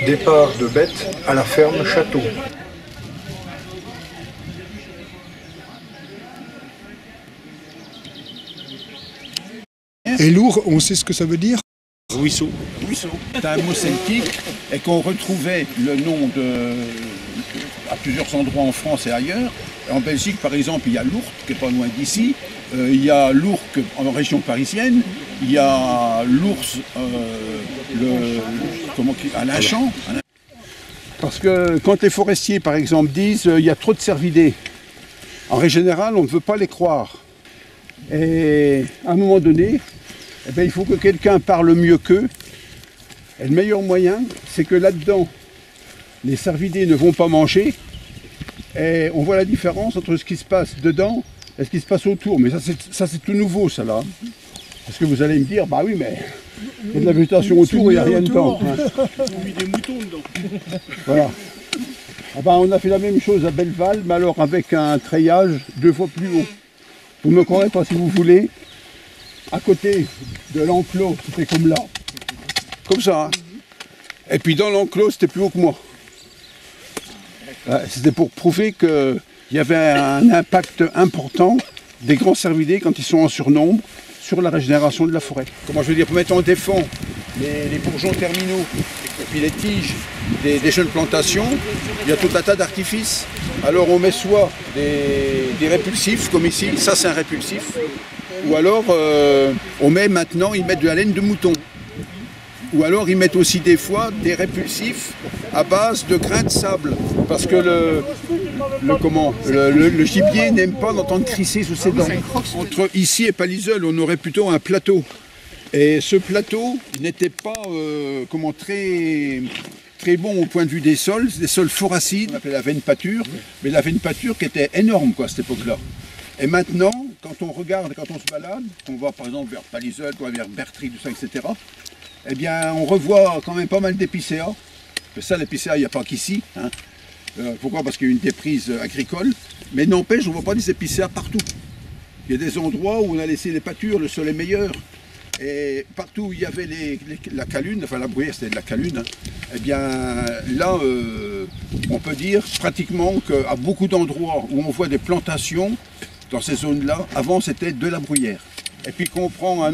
Départ de bêtes à la ferme Château. Et lourd, on sait ce que ça veut dire? Ruisseau. Ruisseau. C'est un mot celtique et qu'on retrouvait le nom à plusieurs endroits en France et ailleurs. En Belgique, par exemple, il y a Lourdes, qui n'est pas loin d'ici. Il y a l'Ourcq en région parisienne. Il y a l'Ours à Linchamp. Parce que quand les forestiers, par exemple, disent il y a trop de cervidés, en règle générale, on ne veut pas les croire. Et à un moment donné, eh bien, il faut que quelqu'un parle mieux qu'eux. Et le meilleur moyen, c'est que là-dedans, les cervidés ne vont pas manger. Et on voit la différence entre ce qui se passe dedans et ce qui se passe autour. Mais ça c'est tout nouveau, ça là. Parce que vous allez me dire, bah oui, mais il y a de la végétation autour, il n'y a rien dedans. Hein. On a mis des moutons dedans. Voilà. Ah ben, on a fait la même chose à Belleval, mais alors avec un treillage 2 fois plus haut. Vous me croirez pas si vous voulez. À côté de l'enclos, c'était comme là. Comme ça. Hein. Et puis dans l'enclos, c'était plus haut que moi. C'était pour prouver qu'il y avait un impact important des grands cervidés quand ils sont en surnombre sur la régénération de la forêt. Comment je veux dire, pour mettre en défend les bourgeons terminaux et puis les tiges des jeunes plantations, il y a tout un tas d'artifices. Alors on met soit des répulsifs comme ici, ça c'est un répulsif, ou alors on met maintenant, ils mettent de la laine de mouton. Ou alors ils mettent aussi des fois des répulsifs à base de grains de sable. Parce que le gibier n'aime pas d'entendre crisser sous ses dents. Entre ici et Palaiseul, on aurait plutôt un plateau. Et ce plateau n'était pas très bon au point de vue des sols fort acides, on appelait la veine pâture, mais la veine pâture qui était énorme à cette époque-là. Et maintenant, quand on regarde, quand on se balade, on va par exemple vers Palaiseul, vers Bertry, tout ça, etc., eh bien, on revoit quand même pas mal d'épicéas. Ça, l'épicéa, il n'y a pas qu'ici. Hein. Pourquoi? Parce qu'il y a une déprise agricole. Mais n'empêche, on ne voit pas des épicéas partout. Il y a des endroits où on a laissé les pâtures, le sol est meilleur. Et partout où il y avait la calune, enfin la bruyère, c'était de la calune. Hein. Eh bien, là, on peut dire pratiquement qu'à beaucoup d'endroits où on voit des plantations, dans ces zones-là, avant, c'était de la bruyère. Et puis qu'on prend un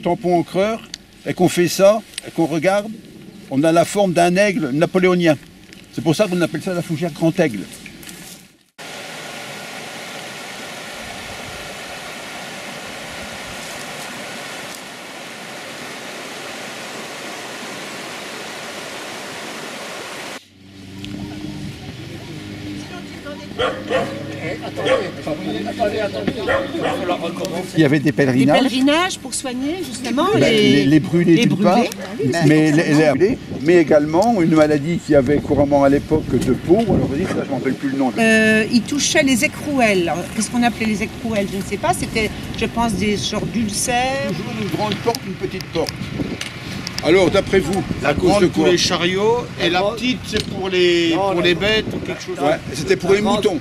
tampon encreur, et qu'on fait ça, et qu'on regarde, on a la forme d'un aigle napoléonien. C'est pour ça qu'on appelle ça la fougère grand aigle. Il y avait des pèlerinages. Des pèlerinages pour soigner justement les brûlés d'une part, mais également une maladie qu'il y avait couramment à l'époque de Pau. Alors vas-y, ça je ne me rappelle plus le nom. Il touchait les écrouelles. Qu'est-ce qu'on appelait les écrouelles? Je ne sais pas. C'était, je pense, des genres d'ulcères. Toujours une grande porte, une petite porte. Alors, d'après vous, la grande pour les chariots et la petite c'est pour les bêtes ou quelque chose. Ouais, c'était pour les moutons.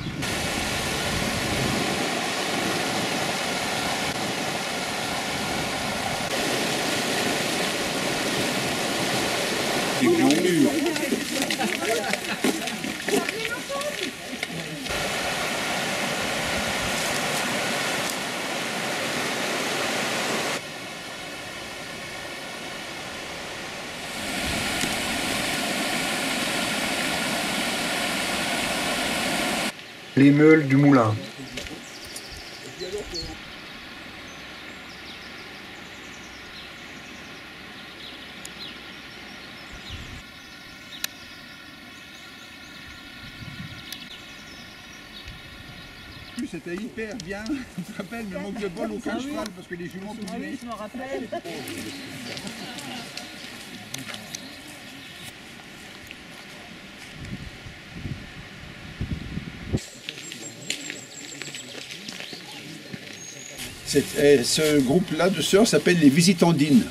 Les meules du moulin. C'était hyper bien. Je me rappelle, mais manque de bol aucun cheval parce que les juments pouvaient. Oui, je me rappelle. Ce groupe-là de sœurs s'appelle les visitandines.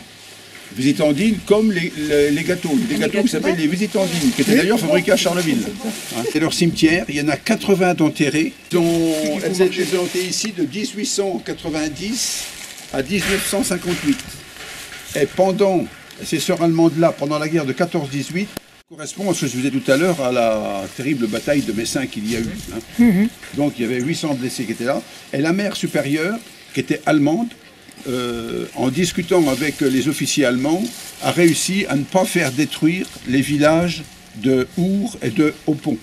Visitandines comme les gâteaux. Des gâteaux qui s'appellent les visitandines, qui étaient d'ailleurs fabriqués à Charleville. C'est leur cimetière, il y en a 80 d'enterrés. Elles étaient enterrées ici de 1890 à 1958. Et pendant Et ces sœurs allemandes-là, pendant la guerre de 14-18, correspond à ce que je vous disais tout à l'heure, à la terrible bataille de Messin qu'il y a eu. Hein. Donc il y avait 800 blessés qui étaient là. Et la mère supérieure, qui était allemande, en discutant avec les officiers allemands, a réussi à ne pas faire détruire les villages de Our et de Haupont.